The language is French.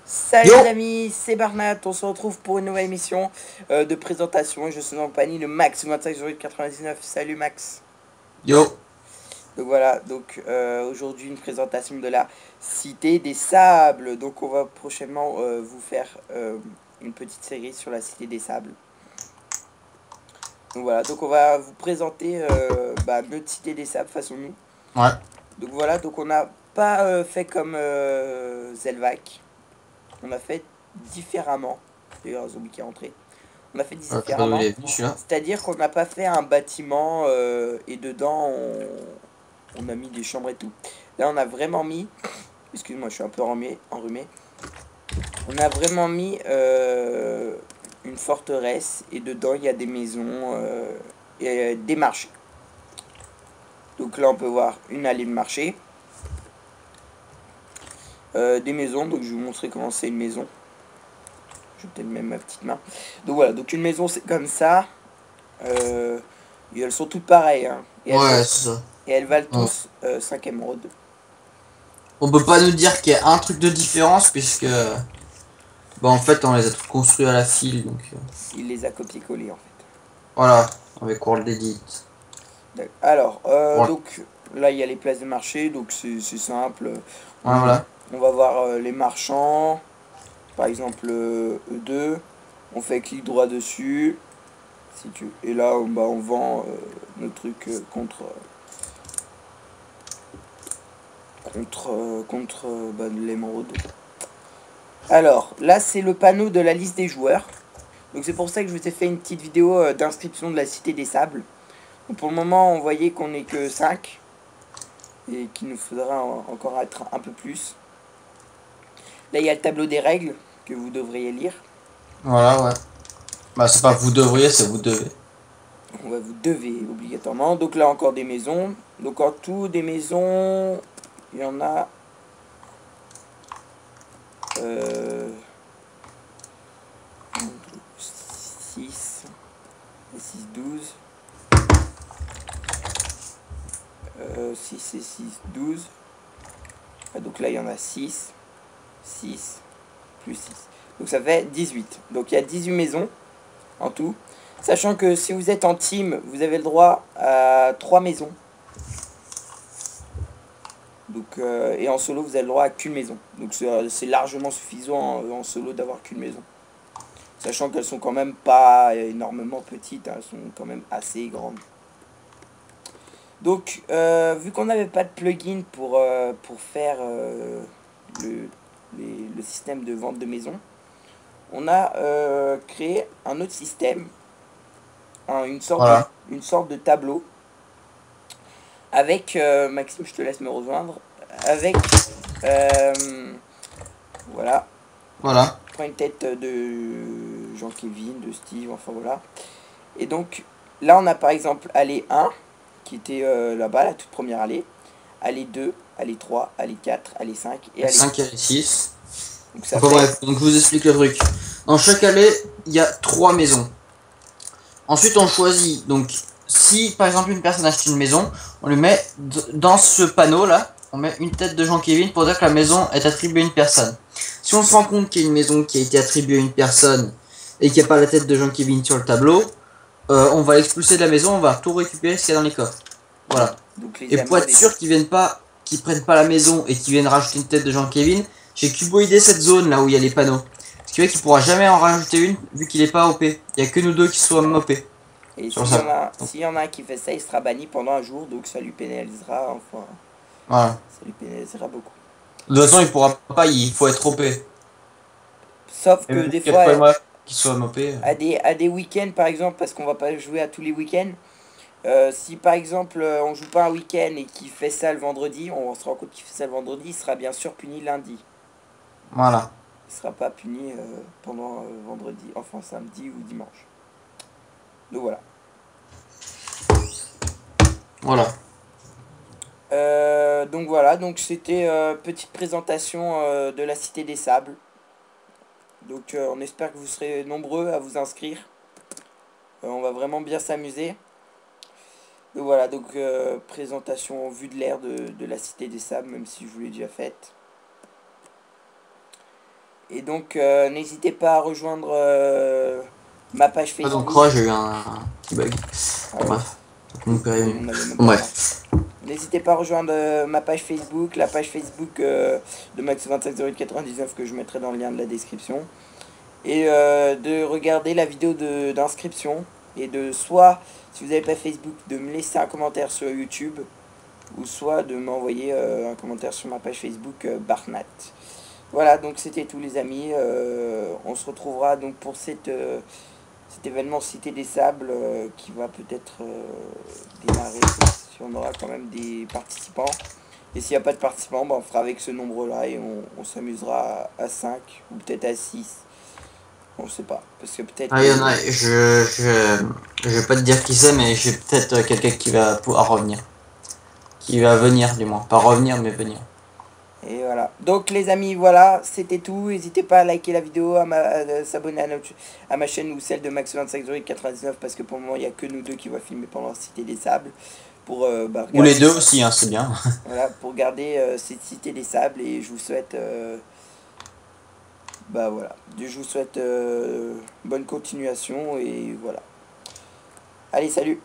Salut Yo! les amis, c'est Barnat, on se retrouve pour une nouvelle émission de présentation. Je suis en compagnie de Max, 25 Salut Max. Yo! Donc voilà, aujourd'hui une présentation de la Cité des Sables. Donc on va prochainement vous faire une petite série sur la Cité des Sables. Donc voilà, donc on va vous présenter notre Cité des Sables façon nous. Ouais. Donc voilà, donc on n'a pas fait comme Zelvac, on a fait différemment. D'ailleurs un zombie qui est rentré. On a fait Je sais pas d'où il différemment. est venu celui-là. C'est-à-dire qu'on n'a pas fait un bâtiment et dedans on a mis des chambres et tout. Là on a vraiment mis, excuse-moi je suis un peu enrhumé. On a vraiment mis une forteresse et dedans il y a des maisons et des marchés. Donc là on peut voir une allée de marché. Des maisons, donc je vais vous montrer comment c'est une maison. Je vais peut-être mettre ma petite main. Donc voilà, donc une maison c'est comme ça. Et elles sont toutes pareilles, hein. Ouais, c'est ça. Et elles valent Ouais. tous 5 émeraudes. On peut pas nous dire qu'il y a un truc de différence puisque bah en fait on les a tous construits à la file donc Il les a copié-collé en fait. voilà, avec World Edit. Alors, Voilà. donc là il y a les places de marché, donc c'est simple. Ouais, On, voilà. on va voir les marchands, par exemple E2. On fait clic droit dessus. Si tu... Et là on vend nos trucs contre l'émeraude. Alors, là, c'est le panneau de la liste des joueurs. Donc, c'est pour ça que je vous ai fait une petite vidéo d'inscription de la Cité des Sables. Donc, pour le moment, on voyait qu'on n'est que 5. Et qu'il nous faudra encore être un peu plus. Là, il y a le tableau des règles que vous devriez lire. Voilà, ouais. Bah c'est pas vous devriez, c'est vous devez. Vous devez obligatoirement. Donc, là, encore des maisons. Donc, en tout, des maisons, il y en a... Euh, 6. 6, 12. 6 et 6, 12. Donc là, il y en a 6. 6 plus 6. Donc ça fait 18. Donc il y a 18 maisons en tout. Sachant que si vous êtes en team, vous avez le droit à 3 maisons. Donc, et en solo, vous avez le droit à qu'une maison. Donc c'est largement suffisant en solo d'avoir qu'une maison. Sachant qu'elles sont quand même pas énormément petites, hein, elles sont quand même assez grandes. Donc, vu qu'on n'avait pas de plugin pour faire le, le système de vente de maison, on a créé un autre système, Voilà. une sorte de tableau, avec, Maxime, je te laisse me rejoindre, avec, voilà, Voilà. prends une tête de Jean-Kévin, de Steve, enfin voilà. Et donc, là, on a par exemple allée 1, qui était là-bas, la toute première allée. Allée 2, allée 3, allée 4, allée 5 et allée 5 6. et 6. Donc ça Enfin fait... bref, donc je vous explique le truc. Dans chaque allée, il y a 3 maisons. Ensuite, on choisit. Donc, si par exemple une personne achète une maison, on lui met dans ce panneau là, on met une tête de Jean-Kévin pour dire que la maison est attribuée à une personne. Si on se rend compte qu'il y a une maison qui a été attribuée à une personne et qu'il n'y a pas la tête de Jean-Kévin sur le tableau, on va l'expulser de la maison, on va tout récupérer ce qu'il y a dans les coffres. Voilà. Donc les Et pour émeraudes être et tout. sûr qu'ils prennent pas la maison et qu'ils viennent rajouter une tête de Jean-Kévin, j'ai cuboidé cette zone là où il y a les panneaux. Ce qui fait qu'il pourra jamais en rajouter une vu qu'il est pas OP. Il y a que nous deux qui sommes OP. Et Sur ça. s'il y en a un qui fait ça, il sera banni pendant un jour, donc ça lui pénalisera, enfin, Voilà. ça lui pénalisera beaucoup. De toute façon, il pourra pas, il faut être OP. Sauf Et que même des quel fois, point moi qu'il soit OP. à des week-ends par exemple, parce qu'on va pas jouer à tous les week-ends, si par exemple on joue pas un week-end et qu'il fait ça le vendredi, on se rend compte qu'il fait ça le vendredi, il sera bien sûr puni lundi. Voilà. Il sera pas puni pendant vendredi, enfin samedi ou dimanche. Donc voilà. Voilà. Donc voilà, donc c'était petite présentation de la Cité des Sables. Donc on espère que vous serez nombreux à vous inscrire. On va vraiment bien s'amuser. Donc voilà, donc présentation en vue de l'air de la Cité des Sables, même si je vous l'ai déjà faite. Et donc, n'hésitez pas à rejoindre ma page Ah, donc, Facebook. j'ai eu un petit bug. Ah ouais. Bref. Donc, On avait même pas remarqué. bref. N'hésitez pas à rejoindre ma page Facebook, la page Facebook de Max250899 que je mettrai dans le lien de la description. Et de regarder la vidéo d'inscription. Et de soit, si vous n'avez pas Facebook, de me laisser un commentaire sur YouTube. Ou soit de m'envoyer un commentaire sur ma page Facebook Barnat. Voilà, donc c'était tout les amis. On se retrouvera donc pour cet événement Cité des Sables qui va peut-être démarrer si on aura quand même des participants. Et s'il n'y a pas de participants, on fera avec ce nombre-là et on s'amusera à 5 ou peut-être à 6. On sait pas. Parce que peut-être... Ah, il y en a, je vais pas te dire qui c'est, mais j'ai peut-être quelqu'un qui va pouvoir revenir. Qui va venir, du moins. Pas revenir, mais venir. Et voilà. Donc les amis, voilà, c'était tout. N'hésitez pas à liker la vidéo, à s'abonner à ma chaîne ou celle de Max250899 parce que pour le moment, il n'y a que nous deux qui vont filmer pendant la Cité des Sables. Pour, Ou les deux aussi, hein, c'est bien. Voilà, pour garder cette Cité des Sables et je vous souhaite... voilà. Je vous souhaite bonne continuation et voilà. Allez, salut!